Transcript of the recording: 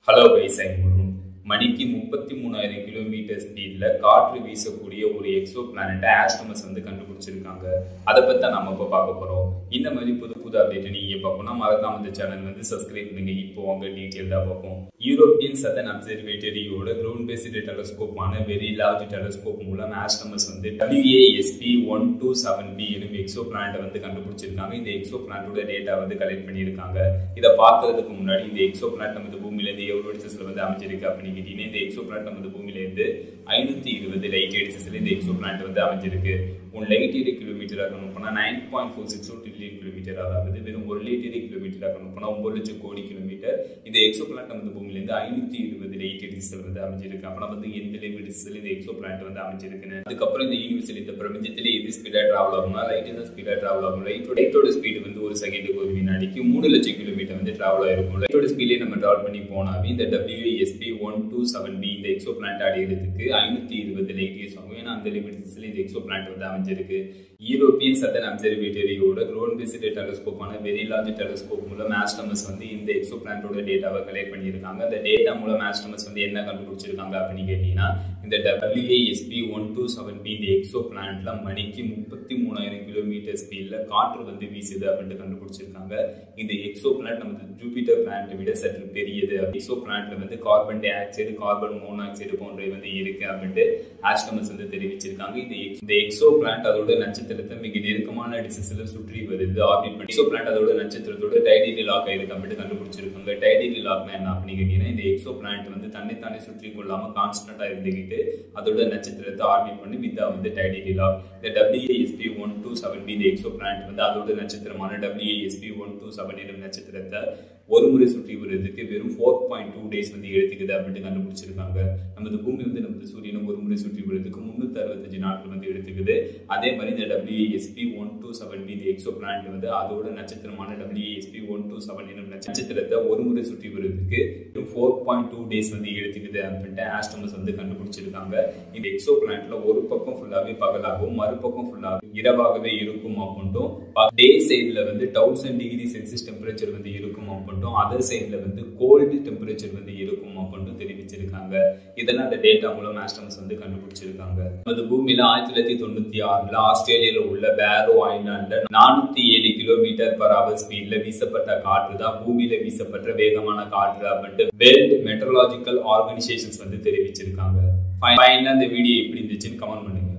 Hello guys, மணிக்கு 33,000 kilometre ஸ்பீட்ல காற்று வீசக்கூடிய ஒரு எக்ஸோ பிளானட்டை ஆஸ்ட்ரோனமர்ஸ் கண்டுபிடிச்சிருக்காங்க. அதை பத்தி தான் நம்ம இப்போ பார்க்க போறோம். இந்த மாதிரி புது புது அப்டேட் நீங்க பார்க்கணும்னா மறக்காம இந்த சேனல் சப்ஸ்கிரைப் பண்ணுங்க. இப்போ உங்க டீட்டெயில்டா பார்ப்போம். யூரோப்பியன் சதர்ன் அப்சர்வேட்டரியோட கிரவுண்ட் பேஸ்டு டெலஸ்கோப்பான வெரி லார்ஜ் டெலஸ்கோப் மூலம் ஆஸ்ட்ரோனமர்ஸ் WASP-127b எனும் எக்ஸோ பிளானட்டை கண்டுபிடிச்சிருக்காங்க. இந்த எக்ஸோ பிளானட்டோட டேட்டா கலெக்ட் பண்ணியிருக்காங்க. இதை பார்க்கறதுக்கு முன்னாடி இந்த எக்ஸோ பிளானட் பூமியில இருந்து எவ்வளவு டிஸ்டன்ஸ்ல அமைஞ்சிருக்கு அப்படின்னு கேட்டீங்கன்னா, இந்த எக்ஸோ பிளானட் பூமியில இருந்து 520 லைட் இயர் டிஸ்டன்ஸ்ல இந்த எக்ஸோ பிளானட் அமைஞ்சிருக்கு. 1 லைட் இயர் கிலோமீட்டர் கணக்குனா 9.462 ட்ரில்லியன் கிலோமீட்டர், அதாவது வெறும் 1 லைட் இயர் கிலோமீட்டர் கணக்குனா 9 லட்சம் கோடி கிலோமீட்டர். இந்த எக்ஸோ பிளானட் பூமியில இருந்து 520 லைட் இயர் டிஸ்டன்ஸ்ல அமைஞ்சிருக்கு. அப்பனா எந்த லைட் டிஸ்டன்ஸ்ல இந்த எக்ஸோ பிளானட் அமைஞ்சிருக்குன்னு. அதுக்கப்புறம் இந்த யூனிவர்ஸ்ல இந்த பிரபஞ்சத்திலே எது ஸ்பீடா டிராவல் ஆகும்னா லைட் தான் ஸ்பீடா டிராவல் ஆகும். லைட்டோட ஸ்பீடு ஒரு செகண்டுக்கு ஒரு வினாடிக்கு 3 லட்சம் கிலோமீட்டர் டிராவல் ஆயிருக்கும். லைட்டோட ஸ்பீட்லயே நம்ம டிராவல் பண்ணி போனாவே இந்த WASP-127b இந்த எக்ஸோ பிளானட் அடையிறதுக்கு 520 லைட் இயர்ஸ் ஆகும். ஏன்னா அந்த லிமிட் டிஸ்டன்ஸ்ல இந்த எக்ஸோ பிளானட் அமைஞ்சிருக்கு. யூரோப்பியன் சதர்ன் அப்சர்வேட்டரியோட கிரவுண்ட் பேஸ்டு டெலஸ்கோப்பான வெரி லார்ஜ் டெலஸ்கோப் மூலம் ஆஸ்ட்ரோனமர்ஸ் இந்த எக்ஸோ பிளானட்டோட டேட்டாவை கலெக்ட் பண்ணியிருக்காங்க. அந்த டேட்டா மூலம் ஆஸ்ட்ரோனமர்ஸ் என்ன கண்டுபிடிச்சிருக்காங்க அப்படின்னு கேட்டீங்கன்னா, இந்த WASP-127b இந்த எக்ஸோ பிளானட்ல மணிக்கு 33,000 கிலோமீட்டர் ஸ்பீட்ல காற்று வீசுது அப்படின்னு கண்டுபிடிச்சிருக்காங்க. இந்த எக்ஸோ பிளானட் நம்ம ஜூபிட்டர் பிளானட்டை விட சற்று பெரியது. எக்ஸோ பிளானட்ல carbon dioxide, carbon monoxide போன்றவை இருக்கு அப்படின்னு ஆஸ்ட்ரோனமர்ஸ் தெரிவிச்சிருக்காங்க. இந்த எக்ஸோ பிளானட் அதோட நட்சத்திரத்தை மிக நெருக்கமான டிஸ்டன்ஸ்ல சுற்றி வருது, ஆர்பிட் பண்ணி. எக்ஸோ பிளானட் அதோட நட்சத்திரத்தோட டைடலி லாக் ஆயிருக்கு அப்படின்னு கண்டுபிடிச்சிருக்காங்க. டைடலி லாக்னா என்ன அப்படின்னு கேட்டீங்கன்னா, இந்த எக்ஸோ பிளானட் தன்னைத்தானே சுற்றி கொள்ளாம கான்ஸ்டன்டா இருந்துகிட்டு அதோட நட்சத்திரத்தை ஆர்பிட் பண்ணி வித்தா டைடலி லாக். இந்த WASP-127b இந்த எக்ஸோ பிளானட் அதோட நட்சத்திரமான WASP-127 எனும் நட்சத்திரத்தை ஒரு முறை சுற்றி வருவதற்கு வெறும் 4.2 டேஸ் எடுத்துக்குது அப்படின்னு கண்டுபிடிச்சிருக்காங்க. நமது பூமி நமது சூரியனும் ஒரு முறை சுற்றி வருவதற்கு 365 நாட்கள் எடுத்துக்குது. அதே மாதிரி இந்த WASP-127b இந்த எக்ஸோ பிளானட் அதோட நட்சத்திரமான WASP-127 எனும் நட்சத்திரத்தை ஒரு முறை சுற்றி வருவதற்கு 4.2 டேஸ் எடுத்துக்குது அப்படின்ட்டு ஆஸ்ட்ரோனமர்ஸ் கண்டுபிடிச்சிருக்காங்க. இந்த எக்ஸோ பிளானட்ல ஒரு பக்கம் ஃபுல்லாவே பகலாகவும் மறுபக்கம் ஃபுல்லாவே இரவாகவே இருக்கும் அப்படின்ட்டும், டே சைட்ல 1000 டிகிரி செல்சியஸ் டெம்பரேச்சர் இருக்கும் அப்படின்ட்டும், அதர் சைட்ல கோல்டு டெம்பரேச்சர் இருக்கும் அப்படின்ட்டும் தெரிவிச்சிருக்காங்க. இதெல்லாம் அந்த டேட்டா மூலம் ஆஸ்ட்ரோனமர்ஸ் கண்டுபிடிச்சிருக்காங்க. அது பூமியில 1996 ஆஸ்திரேலியால உள்ள பேரோ ஐலாண்ட்ல 407 km/h ஸ்பீட்ல வீசப்பட்ட காற்று தான் பூமியில வீசப்பட்ட வேகமான காற்று அப்படின்ட்டு வேர்ல்ட் மெட்ரோலாஜிக்கல் ஆர்கனைசேஷன்ஸ் தெரிவிச்சிருக்காங்க. ஃபைனலா இந்த வீடியோ எப்படி இருந்துச்சுன்னு கமெண்ட் பண்ணுங்க.